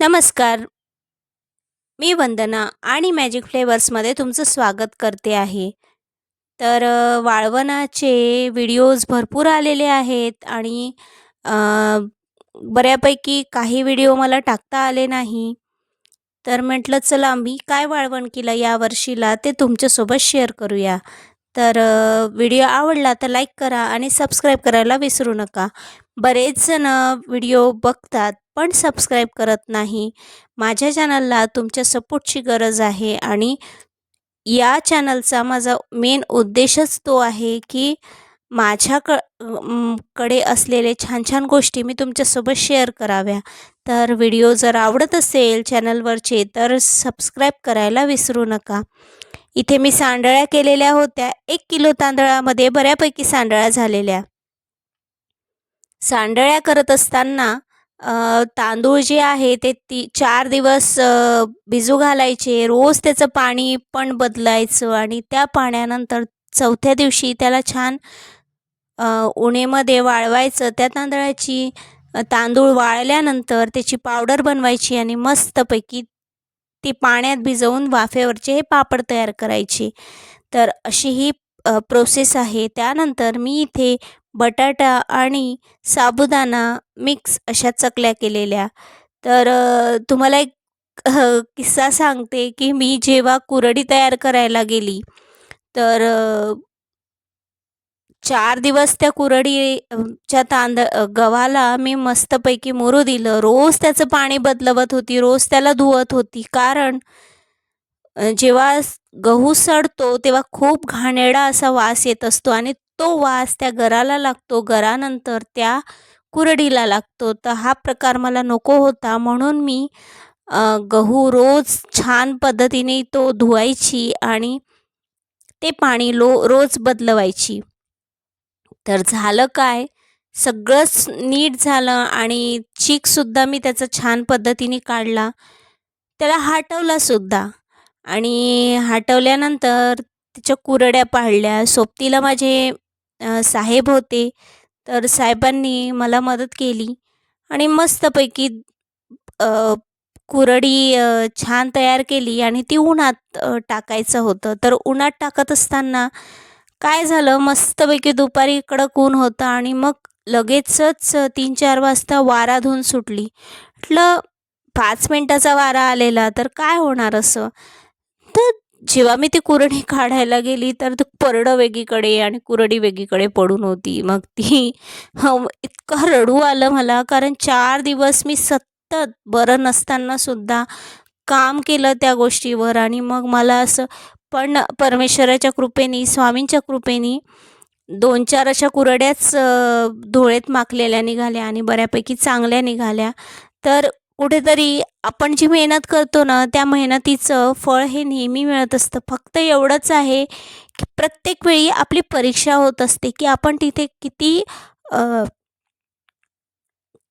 नमस्कार, मी वंदना आणि मॅजिक फ्लेवर्समध्ये तुमचं स्वागत करते आहे. वाळवणाचे व्हिडिओज भरपूर आलेले आहेत आणि अ, बऱ्यापैकी काही व्हिडिओ मला टाकता आले नाही. तर म्हटलं चला मी काय वाळवण केलं या वर्षीला ते तुमच्यासोबत शेअर करूया. व्हिडिओ आवडला तर लाईक करा आणि सबस्क्राईब करायला विसरू नका. बरेच जण व्हिडिओ बघतात पण सबस्क्राईब करत नाही. माझ्या चॅनलला तुमच्या सपोर्टची गरज आहे आणि या चॅनलचा माझा मेन उद्देशच तो आहे की कडे असलेले छान छान गोष्टी मी तुमच्यासोबत शेअर कराव्या. तर व्हिडिओ जर आवडत असेल चॅनलवरचे तर सबस्क्राईब करायला विसरू नका. इथे मी सांडळ्या केलेल्या होत्या. 1 किलो तांदळामध्ये बऱ्यापैकी सांडळ्या झालेल्या. सांडळ्या करत असताना तांदूळ जे आहे ते 4 दिवस भिजू घालायचे. रोज त्याचं पाणी पण बदलायचं आणि त्या पाण्यानंतर चौथ्या दिवशी त्याला छान उन्हामध्ये वाळवायचं. त्या तांदूळ वाळल्यानंतर त्याची पावडर बनवायची आणि मस्तपैकी ती पाण्यात भिजवून वाफेवरचे हे पापड तयार करायचे. तर अशी ही प्रोसेस आहे. त्यानंतर मी इथे बटाटा आणि साबुदाणा मिक्स अशा चकल्या केलेल्या. तुम्हाला एक किस्सा सांगते की मी जेव्हा कुरडी तयार करायला गेली तर 4 दिवस त्या गव्हाला मी मस्तपैकी मुरू दिलं. रोज त्याचं पाणी बदलवत होती, रोज त्याला धुवत होती. कारण जेव्हा गहू सडतो तेव्हा खूप घाणेरडा असा वास येत असतो आणि तो वास त्या गराला लागतो. गरानंतर त्या कुरडीला लागतो. तर हा प्रकार मला नको होता म्हणून मी गहू रोज छान पद्धतीने तो धुवायची आणि ते पाणी रोज बदलवायची. तर झालं काय, सगळंच नीट झालं आणि चीकसुद्धा मी त्याचा छान पद्धतीने काढला. त्याला हटवलासुद्धा आणि हटवल्यानंतर त्याच्या कुरड्या पाडल्या. सोबतीला माझे साहेब होते, तर साहेबांनी मला मदत केली आणि मस्तपैकी अ, कुरडी छान तयार केली आणि ती उन्हात टाकायचं होतं. तर उन्हात टाकत असताना काय झालं, मस्तपैकी दुपारी कडक ऊन होतं आणि मग लगेचच 3-4 वाजता वारा धून सुटली. म्हटलं 5 मिनिटाचा वारा आलेला तर काय होणार असं. तर जेव्हा मी ती कुरडी काढायला गेली तर ते परडं वेगळीकडे आणि कुरडी वेगळीकडे पडून होती. मग ती इतकं रडू आलं मला, कारण 4 दिवस मी सतत बरं नसतानासुद्धा काम केलं त्या गोष्टीवर आणि मग मला असं, पण परमेश्वराच्या कृपेने, स्वामींच्या कृपेने 2-4 अशा कुरड्याच धुळेत माखलेल्या निघाल्या आणि बऱ्यापैकी चांगल्या निघाल्या. तर कुठेतरी आपण जी मेहनत करतो ना, त्या मेहनतीचं फळ हे नेहमी मिळत असतं. फक्त एवढंच आहे की प्रत्येक वेळी आपली परीक्षा होत असते की आपण तिथे अ,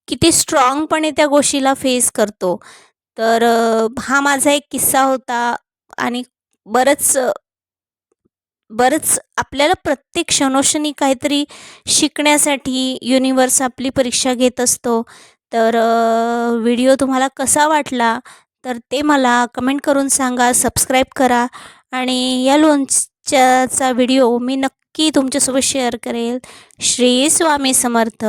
किती स्ट्राँगपणे त्या गोष्टीला फेस करतो. हा माझा एक किस्सा होता आणि बरंच बरंच आपल्याला प्रत्येक क्षणोक्षणी काहीतरी शिकण्यासाठी युनिवर्स आपली परीक्षा घेत असतो. व्हिडिओ तुम्हाला कसा वाटला तर ते मला कमेंट करून सांगा. सबस्क्राईब करा आणि या लोणच्याचा व्हिडिओ मी नक्की तुमच्यासोबत शेअर करेल. श्री स्वामी समर्थ.